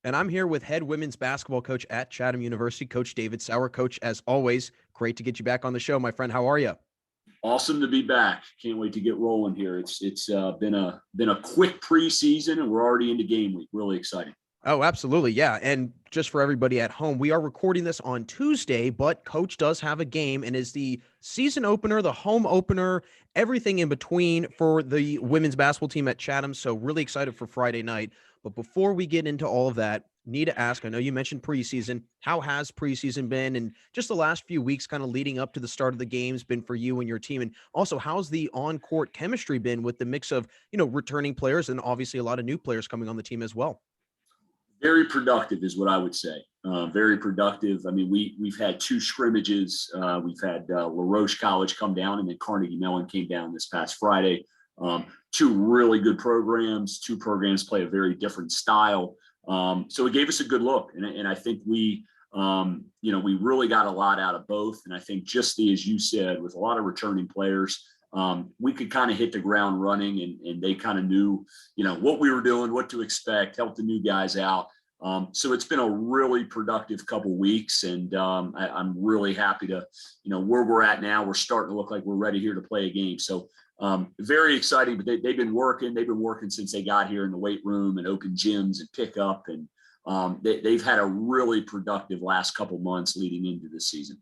And I'm here with head women's basketball coach at Chatham University, Coach David Saur. Coach, as always, great to get you back on the show, my friend. How are you? Awesome to be back. Can't wait to get rolling here. It's been a quick preseason, and we're already into game week. Really exciting. Oh, absolutely. Yeah. And just for everybody at home, we are recording this on Tuesday, but Coach does have a game and is the season opener, the home opener, everything in between for the women's basketball team at Chatham. So, really excited for Friday night. But before we get into all of that, need to ask, I know you mentioned preseason. How has preseason been? And just the last few weeks kind of leading up to the start of the games been for you and your team? And also, how's the on-court chemistry been with the mix of, returning players and obviously a lot of new players coming on the team as well? Very productive is what I would say. Very productive. I mean, we've had two scrimmages. We've had LaRoche College come down, and then Carnegie Mellon came down this past Friday. Two really good programs. Two programs play a very different style. So it gave us a good look, and I think we really got a lot out of both. And I think just as you said, with a lot of returning players, we could kind of hit the ground running, and they kind of knew, what we were doing, what to expect, help the new guys out. So it's been a really productive couple weeks, and I'm really happy to, where we're at now. We're starting to look like we're ready here to play a game. So very exciting. But they've been working. They've been working since they got here in the weight room and open gyms and pickup, and they've had a really productive last couple months leading into this season.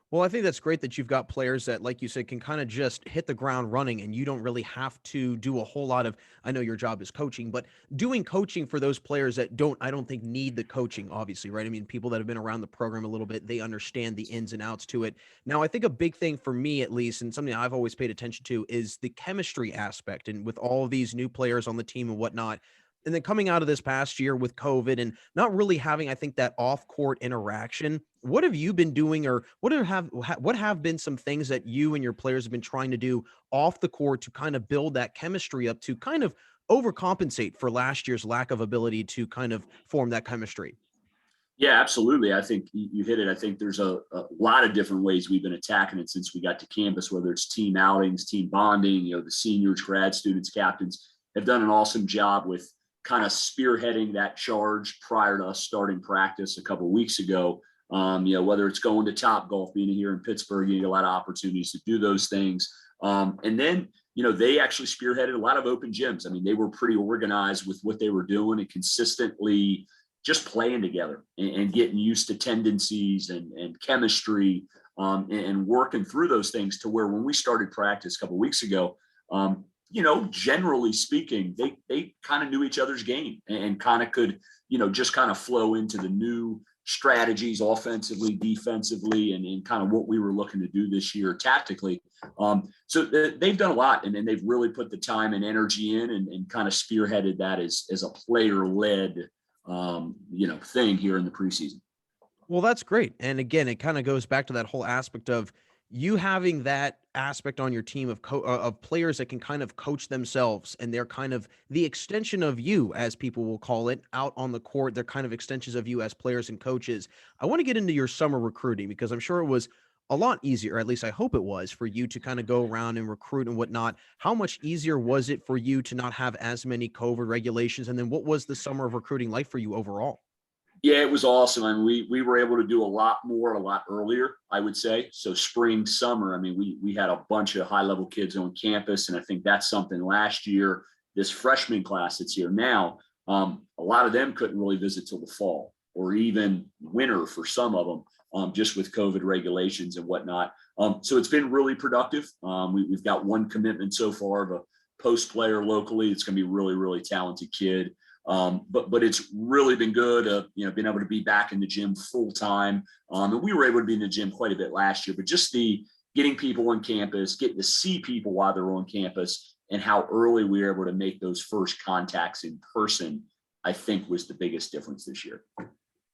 Well, I think that's great that you've got players that, like you said, can kind of just hit the ground running and you don't really have to do a whole lot of, I know your job is coaching, but doing coaching for those players that I don't think need the coaching, obviously, right? I mean, people that have been around the program a little bit, they understand the ins and outs to it. Now, I think a big thing for me, at least, and something I've always paid attention to is the chemistry aspect. And with all of these new players on the team and whatnot, and then coming out of this past year with COVID and not really having, I think, that off court interaction, what have you been doing, or what have been some things that you and your players have been trying to do off the court to kind of build that chemistry up to kind of overcompensate for last year's lack of ability to kind of form that chemistry? Yeah, absolutely. I think you hit it. I think there's a lot of different ways we've been attacking it since we got to campus, whether it's team outings, team bonding, the seniors, grad students, captains have done an awesome job with kind of spearheading that charge prior to us starting practice a couple of weeks ago. Whether it's going to Top Golf, being here in Pittsburgh, you get a lot of opportunities to do those things. And then, they actually spearheaded a lot of open gyms. I mean, they were pretty organized with what they were doing and consistently just playing together and getting used to tendencies and chemistry, and working through those things to where when we started practice a couple of weeks ago, generally speaking, they kind of knew each other's game and kind of could, just kind of flow into the new strategies offensively, defensively, and kind of what we were looking to do this year tactically. So they've done a lot, and they've really put the time and energy in, and kind of spearheaded that as a player-led thing here in the preseason. Well, that's great. And again, it kind of goes back to that whole aspect of you having that aspect on your team of of players that can kind of coach themselves, and they're kind of the extension of you, as people will call it, out on the court. They're kind of extensions of you as players and coaches. I want to get into your summer recruiting because I'm sure it was a lot easier, or at least I hope it was, for you to kind of go around and recruit and whatnot. How much easier was it for you to not have as many COVID regulations? And then what was the summer of recruiting like for you overall? Yeah, it was awesome. I mean, we were able to do a lot more, a lot earlier, I would say. So spring, summer, I mean, we had a bunch of high level kids on campus. And I think that's something last year, this freshman class that's here now, a lot of them couldn't really visit till the fall or even winter for some of them, just with COVID regulations and whatnot. So it's been really productive. We've got one commitment so far of a post player locally. It's going to be a really, really talented kid. But it's really been good, being able to be back in the gym full time. And we were able to be in the gym quite a bit last year, but just the getting people on campus, getting to see people while they're on campus, and how early we were able to make those first contacts in person, I think was the biggest difference this year.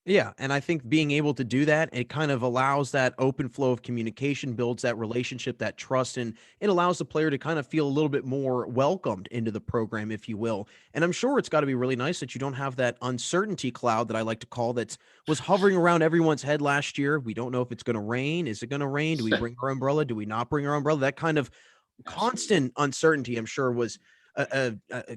Yeah, and I think being able to do that, it kind of allows that open flow of communication, builds that relationship, that trust, and it allows the player to kind of feel a little bit more welcomed into the program, if you will. And I'm sure it's got to be really nice that you don't have that uncertainty cloud that I like to call that was hovering around everyone's head last year. We don't know if it's going to rain. Is it going to rain? Do we bring our umbrella? Do we not bring our umbrella? That kind of Absolutely. constant uncertainty, I'm sure, was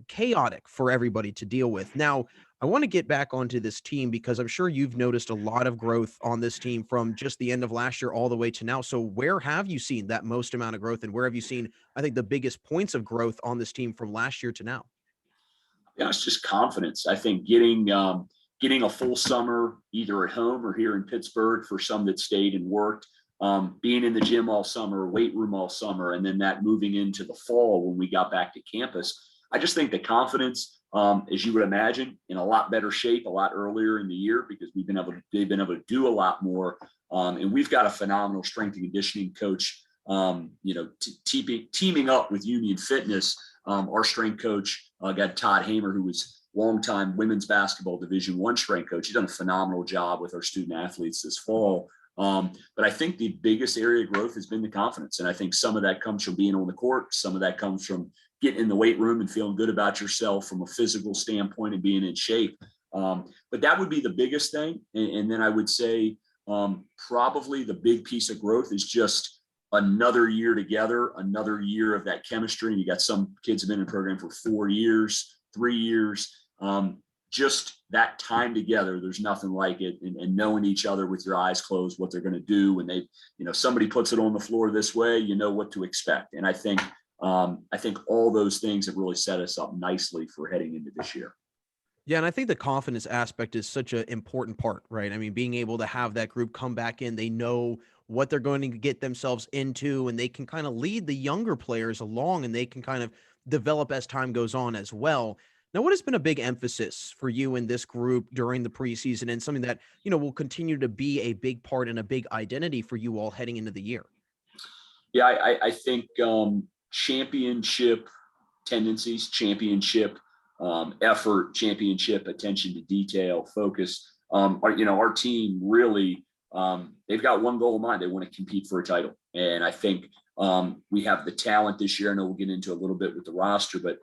chaotic for everybody to deal with. Now, I want to get back onto this team because I'm sure you've noticed a lot of growth on this team from just the end of last year all the way to now. So where have you seen that most amount of growth, and where have you seen, I think, the biggest points of growth on this team from last year to now? Yeah, it's just confidence. I think getting a full summer either at home or here in Pittsburgh for some that stayed and worked, being in the gym all summer, weight room all summer, and then that moving into the fall when we got back to campus. I just think the confidence, as you would imagine, in a lot better shape a lot earlier in the year because they've been able to do a lot more, and we've got a phenomenal strength and conditioning coach. Teaming up with Union Fitness, our strength coach got Todd Hamer, who was longtime women's basketball Division I strength coach. He's done a phenomenal job with our student athletes this fall. But I think the biggest area of growth has been the confidence. And I think some of that comes from being on the court. Some of that comes from getting in the weight room and feeling good about yourself from a physical standpoint and being in shape. But that would be the biggest thing. And then I would say probably the big piece of growth is just another year together, another year of that chemistry. And you got some kids have been in the program for 4 years, 3 years. Just that time together, there's nothing like it. And knowing each other with your eyes closed, what they're going to do when they, somebody puts it on the floor this way, you know what to expect. And I think all those things have really set us up nicely for heading into this year. Yeah, and I think the confidence aspect is such an important part, right? I mean, being able to have that group come back in, they know what they're going to get themselves into, and they can kind of lead the younger players along, and they can kind of develop as time goes on as well. Now, what has been a big emphasis for you in this group during the preseason, and something that, will continue to be a big part and a big identity for you all heading into the year? Yeah, I think championship tendencies, championship effort, championship attention to detail, focus. Our team really, they've got one goal in mind. They want to compete for a title. And I think we have the talent this year. I know we'll get into a little bit with the roster, but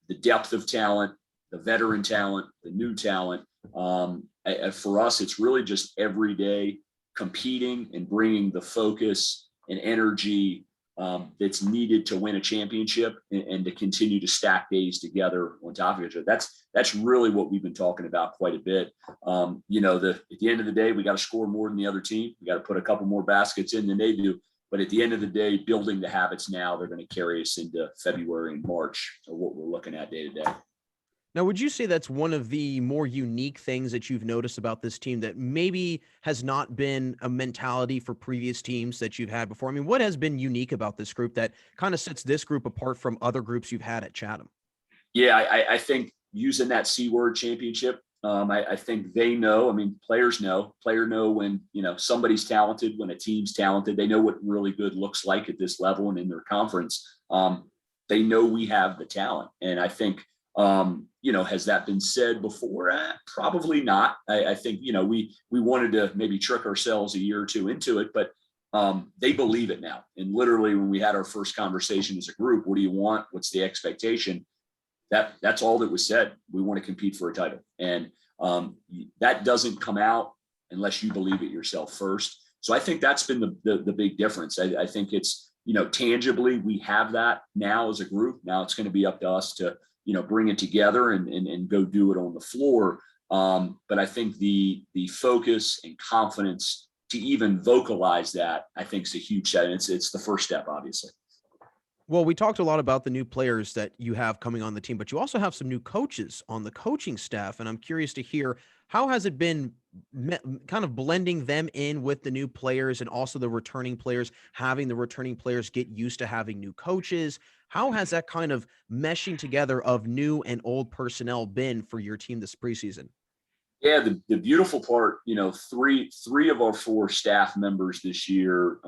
the depth of talent, the veteran talent, the new talent. For us, it's really just every day competing and bringing the focus and energy that's needed to win a championship and to continue to stack days together on top of each other. That's really what we've been talking about quite a bit. At the end of the day, we got to score more than the other team. We got to put a couple more baskets in than they do. But at the end of the day, building the habits now, they're going to carry us into February and March of what we're looking at day to day. Now, would you say that's one of the more unique things that you've noticed about this team that maybe has not been a mentality for previous teams that you've had before? I mean, what has been unique about this group that kind of sets this group apart from other groups you've had at Chatham? Yeah, I think using that C word championship, I think they know. I mean, players know when, somebody's talented, when a team's talented. They know what really good looks like at this level and in their conference. They know we have the talent. And I think, has that been said before? Probably not. I think, we wanted to maybe trick ourselves a year or two into it, but they believe it now. And literally when we had our first conversation as a group, what do you want? What's the expectation? That's all that was said. We want to compete for a title. And that doesn't come out unless you believe it yourself first. So I think that's been the big difference. I think it's, tangibly, we have that now as a group. Now it's going to be up to us to, bring it together and go do it on the floor. But I think the focus and confidence to even vocalize that, I think is a huge step. It's the first step, obviously. Well, we talked a lot about the new players that you have coming on the team, but you also have some new coaches on the coaching staff. And I'm curious to hear, how has it been kind of blending them in with the new players and also the returning players, having the returning players get used to having new coaches? How has that kind of meshing together of new and old personnel been for your team this preseason? Yeah, the beautiful part, three of our 4 staff members this year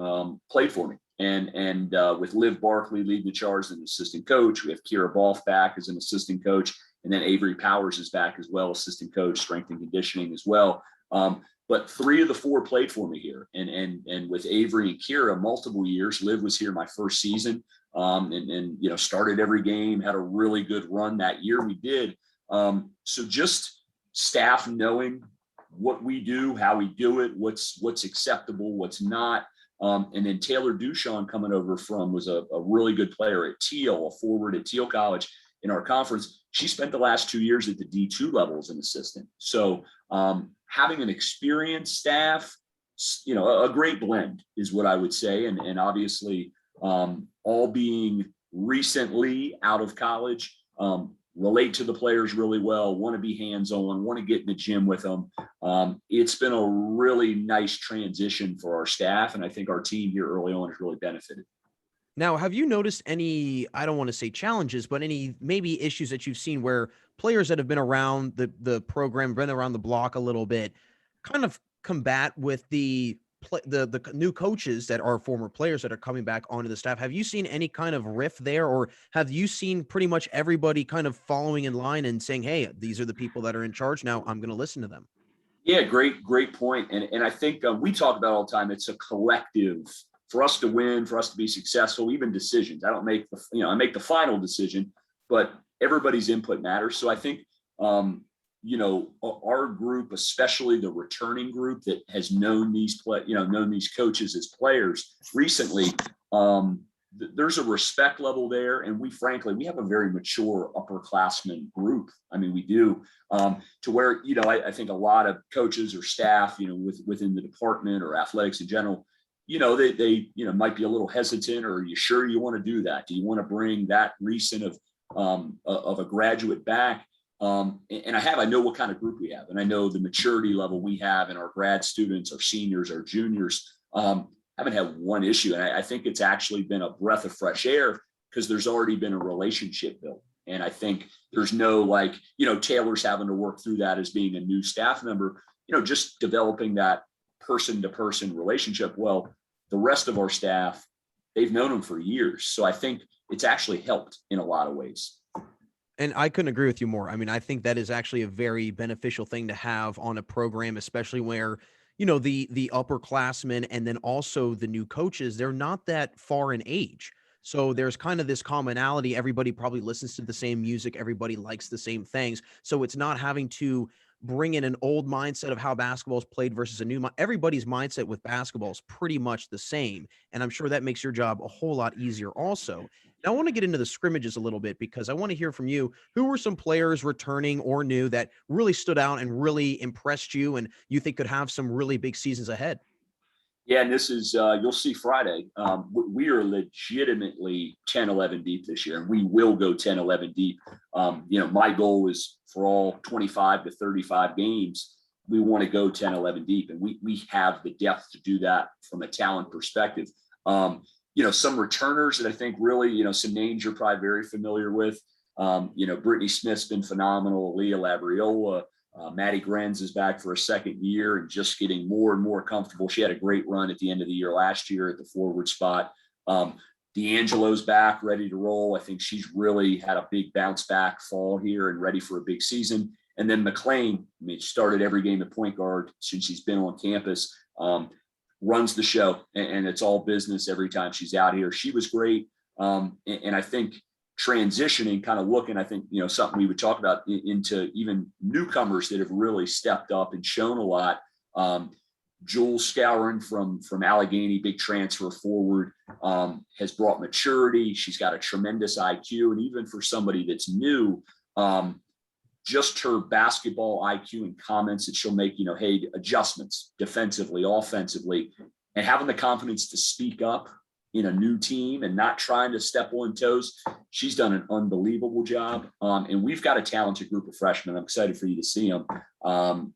played for me. And with Liv Barkley leading the charge as an assistant coach, we have Kira Balf back as an assistant coach, and then Avery Powers is back as well, assistant coach, strength and conditioning as well. But 3 of the 4 played for me here, and with Avery and Kira, multiple years. Liv was here my first season, and started every game, had a really good run that year. We did. So just staff knowing what we do, how we do it, what's acceptable, what's not. And then Taylor Duchamp coming over was a really good player at Teal, a forward at Teal College. in our conference. She spent the last 2 years at the D2 level as an assistant. So having an experienced staff, a great blend is what I would say. And obviously all being recently out of college, relate to the players really well, want to be hands-on, want to get in the gym with them. It's been a really nice transition for our staff. And I think our team here early on has really benefited. Now, have you noticed any, I don't want to say challenges, but any maybe issues that you've seen where players that have been around the program, been around the block a little bit, kind of combat with the new coaches that are former players that are coming back onto the staff? Have you seen any kind of rift there, or have you seen pretty much everybody kind of following in line and saying, hey, these are the people that are in charge now, I'm going to listen to them? Yeah, great point. And I think we talk about all the time, it's a collective. For us to win, for us to be successful, even decisions. I don't make I make the final decision, but everybody's input matters. So I think, our group, especially the returning group that has known these coaches as players recently, there's a respect level there. And we have a very mature upperclassmen group. I mean, we do, to where, I think a lot of coaches or staff, within the department or athletics in general, they might be a little hesitant, or are you sure you want to do that? Do you want to bring that recent of a graduate back? And I know what kind of group we have, and I know the maturity level we have in our grad students, our seniors, our juniors. Haven't had one issue. And I think it's actually been a breath of fresh air because there's already been a relationship built. And I think there's no Taylor's having to work through that as being a new staff member, just developing that person-to-person relationship. Well, the rest of our staff, they've known them for years. So I think it's actually helped in a lot of ways. And I couldn't agree with you more. I mean, I think that is actually a very beneficial thing to have on a program, especially where, the upperclassmen and then also the new coaches, they're not that far in age. So there's kind of this commonality. Everybody probably listens to the same music. Everybody likes the same things. So it's not having to bring in an old mindset of how basketball is played versus a new. Everybody's mindset with basketball is pretty much the same. And I'm sure that makes your job a whole lot easier also. Now, I want to get into the scrimmages a little bit because I want to hear from you. Who were some players returning or new that really stood out and really impressed you and you think could have some really big seasons ahead? Yeah, and this is, you'll see Friday. We are legitimately 10-11 deep this year, and we will go 10-11 deep. My goal is for all 25 to 35 games, we want to go 10-11 deep, and we have the depth to do that from a talent perspective. Some returners that I think really, some names you're probably very familiar with. Brittany Smith's been phenomenal. Leah Labriola. Maddie Grenz is back for a second year and just getting more and more comfortable. She had a great run at the end of the year last year at the forward spot. D'Angelo's back, ready to roll. I think she's really had a big bounce back fall here and ready for a big season. And then McLean, started every game at point guard since she's been on campus, runs the show, and it's all business every time she's out here. She was great. And I think transitioning, kind of looking, I think, something we would talk about into even newcomers that have really stepped up and shown a lot. Jules Scourin from Allegheny, big transfer forward, has brought maturity. She's got a tremendous IQ. And even for somebody that's new, just her basketball IQ and comments that she'll make, adjustments defensively, offensively, and having the confidence to speak up in a new team and not trying to step on toes. She's done an unbelievable job. And we've got a talented group of freshmen. I'm excited for you to see them.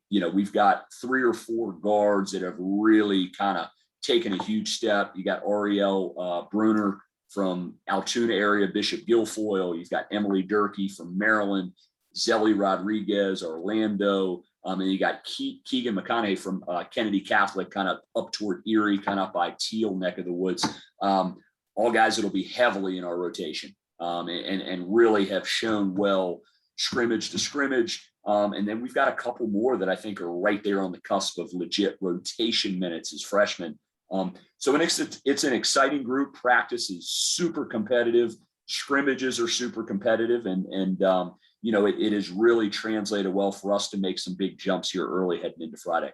We've got 3 or 4 guards that have really kind of taken a huge step. You got Ariel Bruner from Altoona area, Bishop Guilfoyle. You've got Emily Durkee from Maryland, Zelly Rodriguez, Orlando. And you got Keegan McConaughey from Kennedy Catholic, kind of up toward Erie, kind of up by Teal neck of the woods. All guys that'll be heavily in our rotation and really have shown well scrimmage to scrimmage. And then we've got a couple more that I think are right there on the cusp of legit rotation minutes as freshmen. So it's an exciting group. Practice is super competitive. Scrimmages are super competitive. And it has really translated well for us to make some big jumps here early heading into Friday.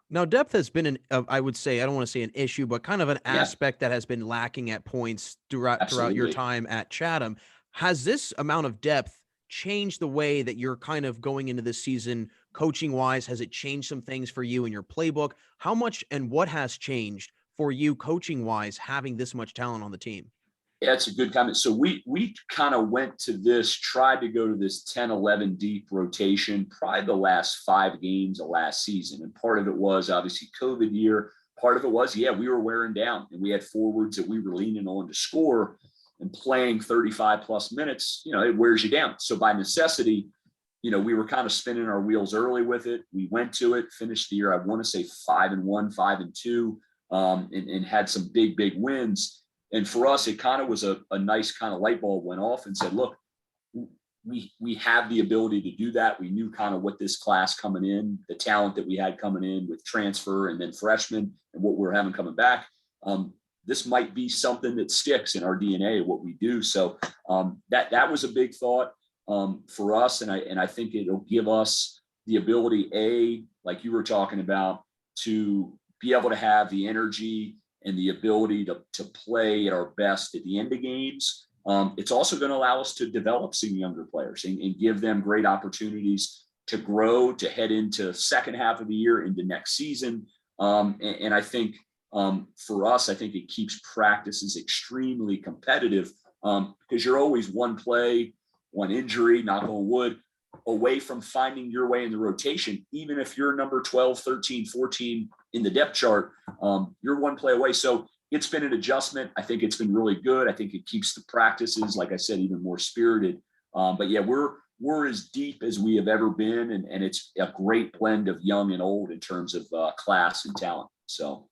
Now, depth has been I would say, I don't want to say an issue, but kind of an aspect that has been lacking at points throughout your time at Chatham. Has this amount of depth changed the way that you're kind of going into this season coaching wise? Has it changed some things for you in your playbook? How much and what has changed for you coaching wise having this much talent on the team? Yeah, it's a good comment. So we kind of went to this, tried to go to this 10, 11 deep rotation, probably the last 5 games of last season. And part of it was obviously COVID year. Part of it was, yeah, we were wearing down and we had forwards that we were leaning on to score, and playing 35 plus minutes, it wears you down. So by necessity, we were kind of spinning our wheels early with it. We went to it, finished the year, I want to say 5-1, 5-2, and had some big wins. And for us, it kind of was a nice kind of light bulb went off and said, look, we have the ability to do that. We knew kind of what this class coming in, the talent that we had coming in with transfer and then freshmen and what we're having coming back. This might be something that sticks in our DNA, what we do. So that was a big thought for us. And I think it'll give us the ability, like you were talking about, to be able to have the energy and the ability to play at our best at the end of games. It's also going to allow us to develop some younger players and give them great opportunities to grow, to head into second half of the year, into next season. And I think for us, I think it keeps practices extremely competitive because you're always one play, one injury, knock on wood, away from finding your way in the rotation. Even if you're number 12, 13, 14 in the depth chart, you're one play away. So it's been an adjustment. I think it's been really good. I think it keeps the practices, like I said, even more spirited. But yeah, we're as deep as we have ever been. And it's a great blend of young and old in terms of class and talent. So.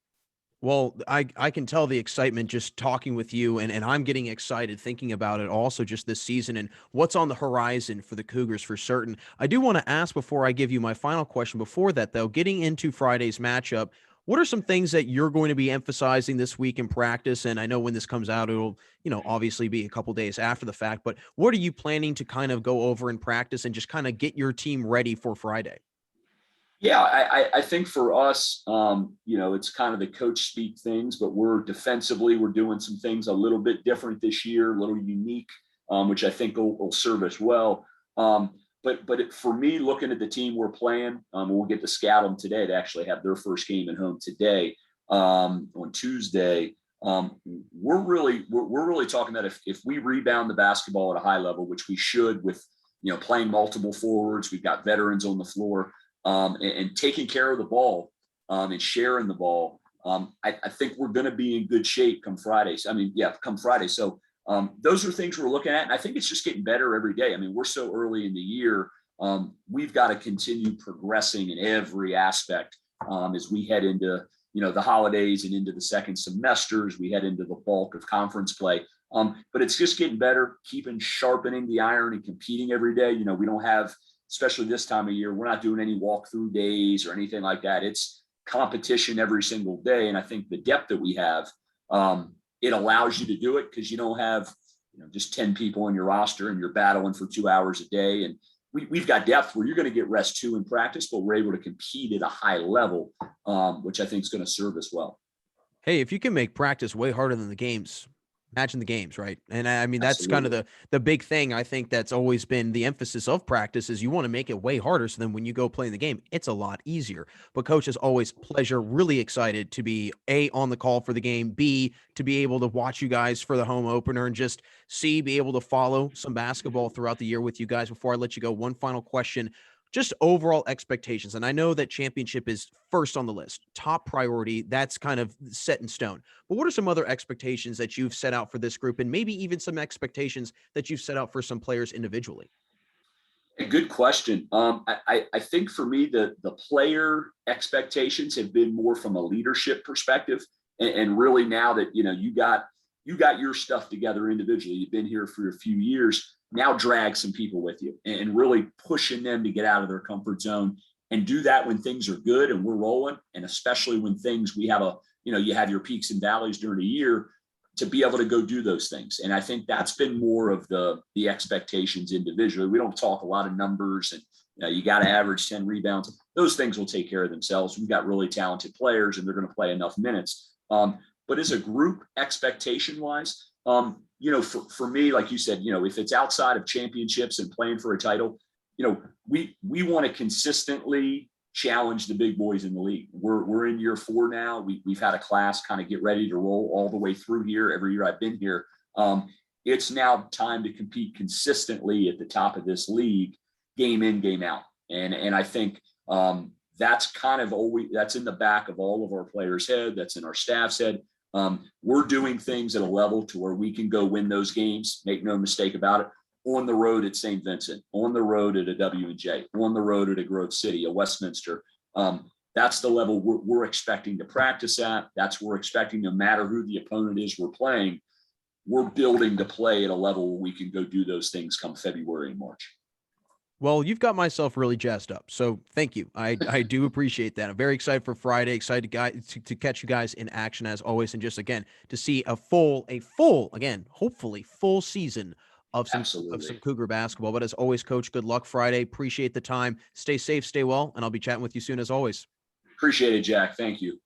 Well, I can tell the excitement just talking with you, and I'm getting excited thinking about it also just this season and what's on the horizon for the Cougars for certain. I do want to ask before I give you my final question before that, though, getting into Friday's matchup, what are some things that you're going to be emphasizing this week in practice? And I know when this comes out, it'll, obviously be a couple days after the fact, but what are you planning to kind of go over in practice and just kind of get your team ready for Friday? Yeah, I think for us, it's kind of the coach speak things, but we're doing some things a little bit different this year, a little unique, which I think will serve us well. For me, looking at the team we're playing, we'll get to scout them today. They actually have their first game at home today on Tuesday. We're really talking that if we rebound the basketball at a high level, which we should with playing multiple forwards, we've got veterans on the floor. And taking care of the ball and sharing the ball, I think we're going to be in good shape come Friday. Come Friday. So those are things we're looking at. And I think it's just getting better every day. I mean, we're so early in the year. We've got to continue progressing in every aspect as we head into, the holidays and into the second semesters. We head into the bulk of conference play. But it's just getting better, sharpening the iron and competing every day. We don't have, especially this time of year, we're not doing any walkthrough days or anything like that. It's competition every single day. And I think the depth that we have, it allows you to do it because you don't have, just 10 people on your roster and you're battling for 2 hours a day. And we've got depth where you're going to get rest too in practice, but we're able to compete at a high level, which I think is going to serve us well. Hey, if you can make practice way harder than the games, imagine the games, right? And I mean, that's Absolutely. kind of the big thing. I think that's always been the emphasis of practice is you want to make it way harder. So then when you go play in the game, it's a lot easier. But coach, is always pleasure, really excited to be A, on the call for the game, B, to be able to watch you guys for the home opener and just C, be able to follow some basketball throughout the year with you guys. Before I let you go, one final question. Just overall expectations. And I know that championship is first on the list, top priority. That's kind of set in stone. But what are some other expectations that you've set out for this group and maybe even some expectations that you've set out for some players individually? A good question. I think for me, the player expectations have been more from a leadership perspective. And really now that, you got your stuff together individually, you've been here for a few years, now drag some people with you and really pushing them to get out of their comfort zone and do that when things are good and we're rolling. And especially when we have you have your peaks and valleys during the year to be able to go do those things. And I think that's been more of the expectations individually. We don't talk a lot of numbers and you got to average 10 rebounds. Those things will take care of themselves. We've got really talented players and they're going to play enough minutes. But as a group expectation wise, For me, like you said, if it's outside of championships and playing for a title, we want to consistently challenge the big boys in the league. We're in year 4 now. We've had a class kind of get ready to roll all the way through here. Every year I've been here. It's now time to compete consistently at the top of this league, game in, game out. And I think that's kind of always, that's in the back of all of our players' head. That's in our staff's head. We're doing things at a level to where we can go win those games. Make no mistake about it. On the road at St. Vincent, on the road at a W&J, on the road at a Grove City, a Westminster. That's the level we're expecting to practice at. That's what we're expecting, no matter who the opponent is we're playing. We're building to play at a level where we can go do those things come February and March. Well, you've got myself really jazzed up, so thank you. I do appreciate that. I'm very excited for Friday. Excited to catch you guys in action as always, and just again to see a full again, hopefully full season of some Cougar basketball. But as always, Coach, good luck Friday. Appreciate the time. Stay safe, stay well, and I'll be chatting with you soon as always. Appreciate it, Jack. Thank you.